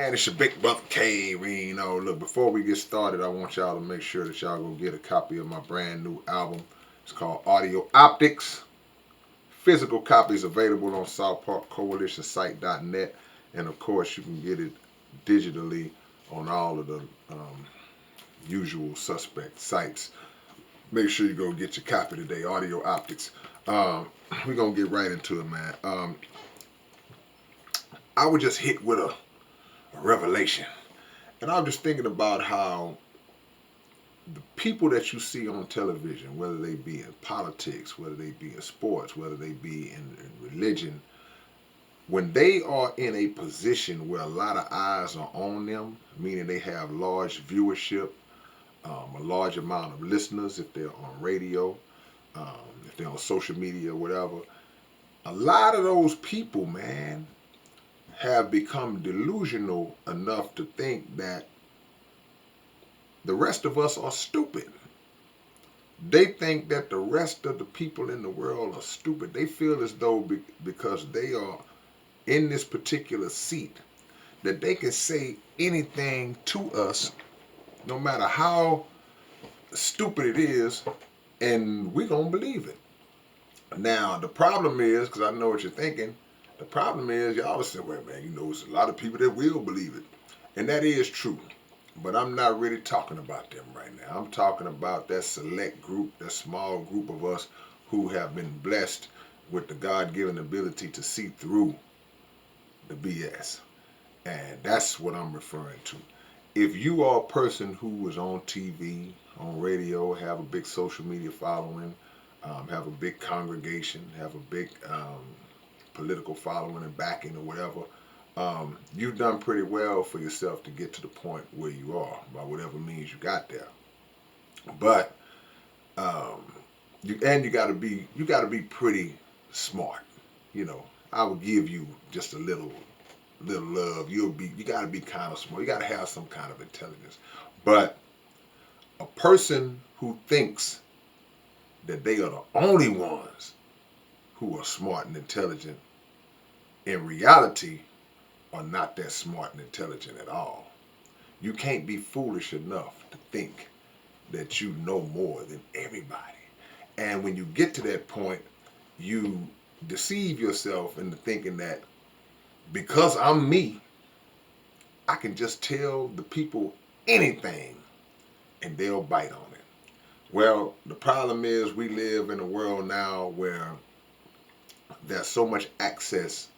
man? It's your big brother K-Rino. Look, before we get started, I want y'all to make sure that y'all go get a copy of my brand new album. It's called Audio Optics. Physical copies available on SouthParkCoalitionSite.net. And of course, you can get it digitally on all of the usual suspect sites. Make sure you go get your copy today, Audio Optics. We're going to get right into it, man. I was just hit with a revelation. And I'm just thinking about how the people that you see on television, whether they be in politics, whether they be in sports, whether they be in religion, when they are in a position where a lot of eyes are on them, meaning they have large viewership, a large amount of listeners if they're on radio, if they're on social media or whatever, a lot of those people, man, have become delusional enough to think that the rest of us are stupid. They think that the rest of the people in the world are stupid. They feel as though because they are in this particular seat, that they can say anything to us, no matter how stupid it is, and we're going to believe it. Now, the problem is, because I know what you're thinking, the problem is y'all will say, well, man, there's a lot of people that will believe it. And that is true. But I'm not really talking about them right now. I'm talking about that select group, that small group of us who have been blessed with the God-given ability to see through the BS. And that's what I'm referring to. If you are a person who is on TV, on radio, have a big social media following, have a big congregation, have a big political following and backing or whatever, you've done pretty well for yourself to get to the point where you are by whatever means you got there. But you got to be pretty smart. I would give you just a little love. You got to be kind of smart. You got to have some kind of intelligence. But a person who thinks that they are the only ones who are smart and intelligent, in reality, are not that smart and intelligent at all. You can't be foolish enough to think that you know more than everybody. And when you get to that point, you deceive yourself into thinking that because I'm me, I can just tell the people anything and they'll bite on it. Well, the problem is we live in a world now where there's so much access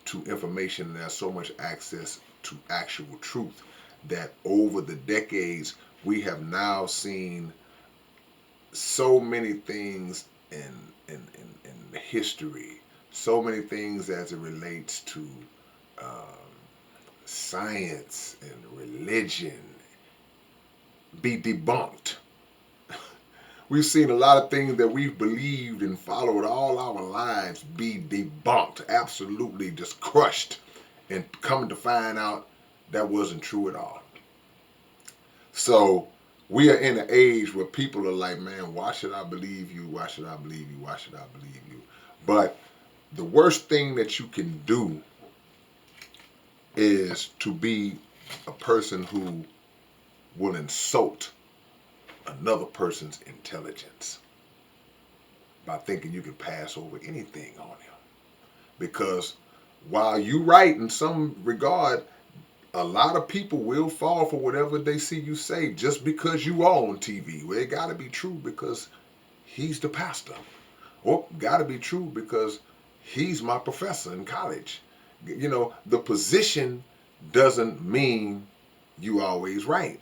to information and there's so much access to actual truth that over the decades we have now seen so many things in history, so many things as it relates to science and religion be debunked. We've seen a lot of things that we've believed and followed all our lives be debunked, absolutely just crushed, and coming to find out that wasn't true at all. So we are in an age where people are like, man, why should I believe you? Why should I believe you? Why should I believe you? But the worst thing that you can do is to be a person who will insult another person's intelligence by thinking you can pass over anything on him. Because while you right in some regard, a lot of people will fall for whatever they see you say just because you are on TV. Well, it got to be true because he's the pastor. Or got to be true because he's my professor in college. The position doesn't mean you always right.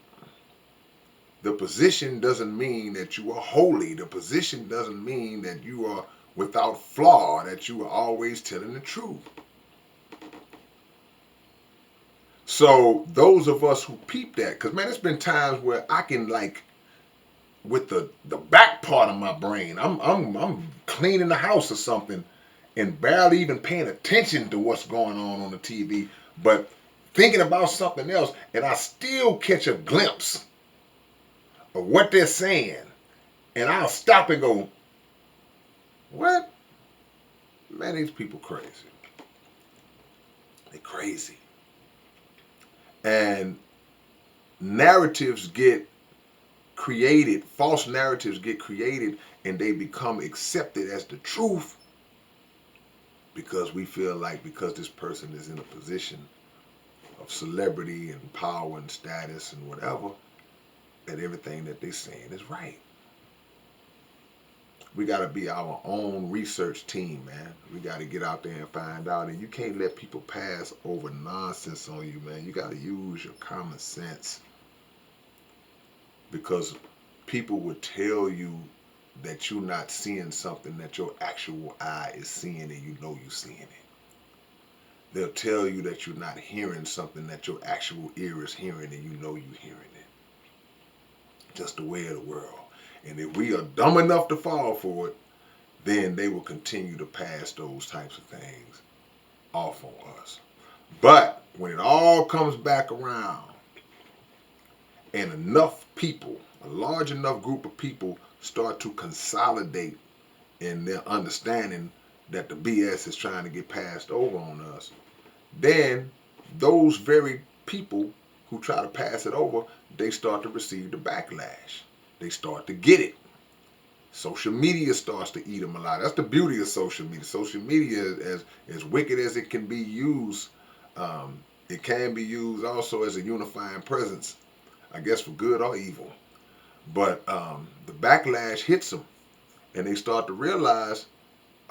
The position doesn't mean that you are holy. The position doesn't mean that you are without flaw, that you are always telling the truth. So those of us who peep that, because man, there's been times where I can with the back part of my brain, I'm cleaning the house or something and barely even paying attention to what's going on the TV, but thinking about something else, and I still catch a glimpse of what they're saying, and I'll stop and go, what? Man, these people crazy. They're crazy. And narratives get created, false narratives get created, and they become accepted as the truth because we feel like because this person is in a position of celebrity and power and status and whatever, that everything that they're saying is right. We got to be our own research team, man. We got to get out there and find out. And you can't let people pass over nonsense on you, man. You got to use your common sense because people would tell you that you're not seeing something that your actual eye is seeing and you know you're seeing it. They'll tell you that you're not hearing something that your actual ear is hearing and you know you're hearing it. Just the way of the world. And if we are dumb enough to fall for it, then they will continue to pass those types of things off on us. But when it all comes back around and enough people, a large enough group of people start to consolidate in their understanding that the BS is trying to get passed over on us, then those very people who try to pass it over, they start to receive the backlash. They start to get it. Social media starts to eat them alive. That's the beauty of social media. Social media, as wicked as it can be used, it can be used also as a unifying presence, I guess for good or evil. But the backlash hits them, and they start to realize,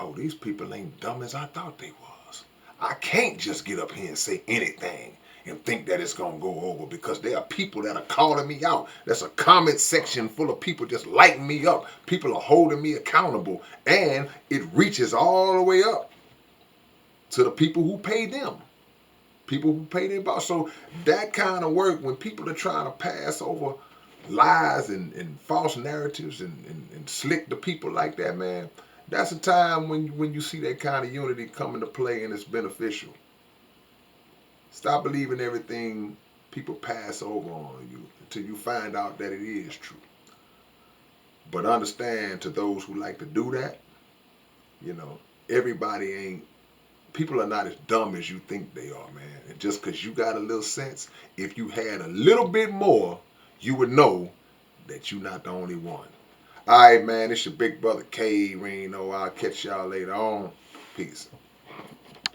oh, these people ain't dumb as I thought they was. I can't just get up here and say anything and think that it's going to go over because there are people that are calling me out. There's a comment section full of people just lighting me up. People are holding me accountable, and it reaches all the way up to the people who pay them. People who pay their boss. So that kind of work, when people are trying to pass over lies and false narratives and slick the people like that, man, that's a time when you see that kind of unity come into play and it's beneficial. Stop believing everything people pass over on you until you find out that it is true. But understand, to those who like to do that, you know, everybody ain't, people are not as dumb as you think they are, man. And just because you got a little sense, if you had a little bit more, you would know that you're not the only one. All right, man, it's your big brother K-Rino. I'll catch y'all later on. Peace.